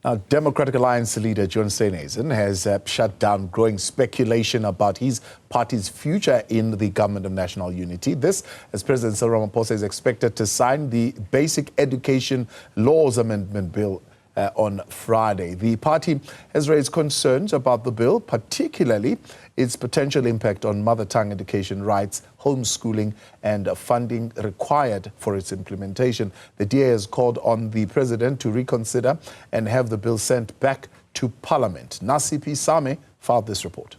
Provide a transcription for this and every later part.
Now, Democratic Alliance leader John Steenhuisen has shut down growing speculation about his party's future in the government of national unity. This, as President Cyril Ramaphosa is expected to sign the Basic Education Laws Amendment Bill on Friday. The party has raised concerns about the bill, particularly its potential impact on mother tongue education rights, homeschooling and funding required for its implementation. The DA has called on the president to reconsider and have the bill sent back to Parliament. Nasiphi Same filed this report.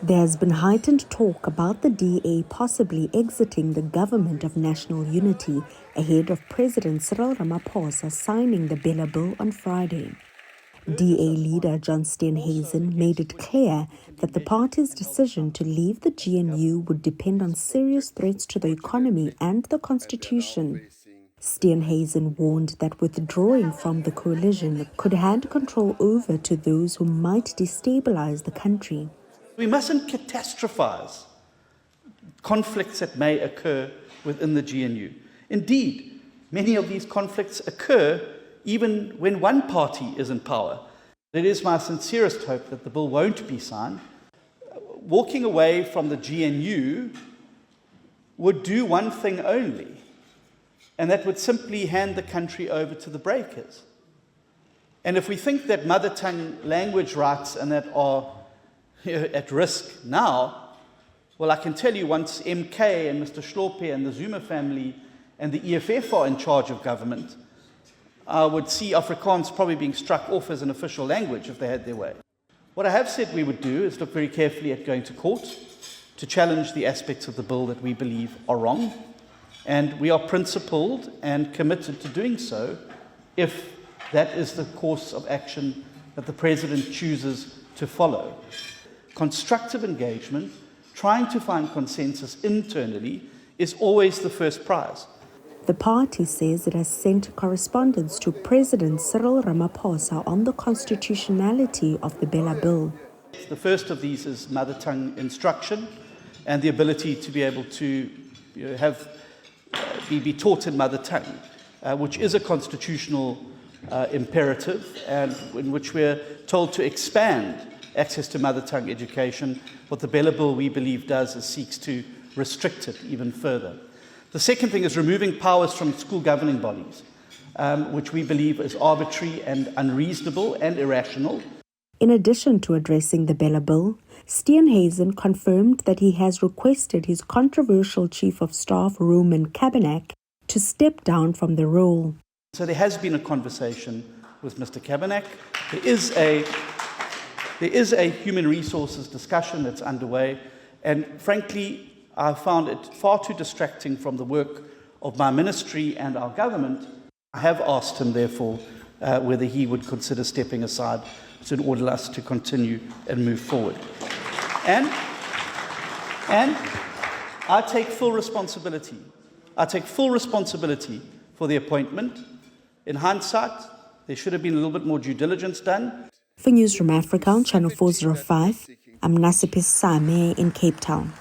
There has been heightened talk about the DA possibly exiting the government of national unity ahead of President Cyril Ramaphosa signing the bill on Friday. DA leader John Steenhuisen made it clear that the party's decision to leave the GNU would depend on serious threats to the economy and the constitution. Steenhuisen warned that withdrawing from the coalition could hand control over to those who might destabilize the country. We mustn't catastrophize conflicts that may occur within the GNU. Indeed, many of these conflicts occur even when one party is in power. It is my sincerest hope that the bill won't be signed. Walking away from the GNU would do one thing only, and that would simply hand the country over to the breakers. And if we think that mother tongue language rights and that are at risk now, well, I can tell you once MK and Mr. Hlophe and the Zuma family and the EFF are in charge of government, I would see Afrikaans probably being struck off as an official language if they had their way. What I have said we would do is look very carefully at going to court to challenge the aspects of the bill that we believe are wrong, and we are principled and committed to doing so if that is the course of action that the President chooses to follow. Constructive engagement, trying to find consensus internally, is always the first prize. The party says it has sent correspondence to President Cyril Ramaphosa on the constitutionality of the Bella Bill. The first of these is mother tongue instruction and the ability to be able to be taught in mother tongue, which is a constitutional imperative, and in which we're told to expand access to mother tongue education. What the Bella Bill, we believe, does is seeks to restrict it even further. The second thing is removing powers from school governing bodies, which we believe is arbitrary and unreasonable and irrational. In addition to addressing the Bella Bill, Steenhuisen confirmed that he has requested his controversial Chief of Staff, Roman Cabinet, to step down from the role. So there has been a conversation with Mr. Cabinet. There is a human resources discussion that's underway, and frankly, I found it far too distracting from the work of my ministry and our government. I have asked him, therefore, whether he would consider stepping aside to enable us to continue and move forward. And I take full responsibility. I take full responsibility for the appointment. In hindsight, there should have been a little bit more due diligence done. For Newzroom Afrika on Channel 405, I'm Nasiphi Same in Cape Town.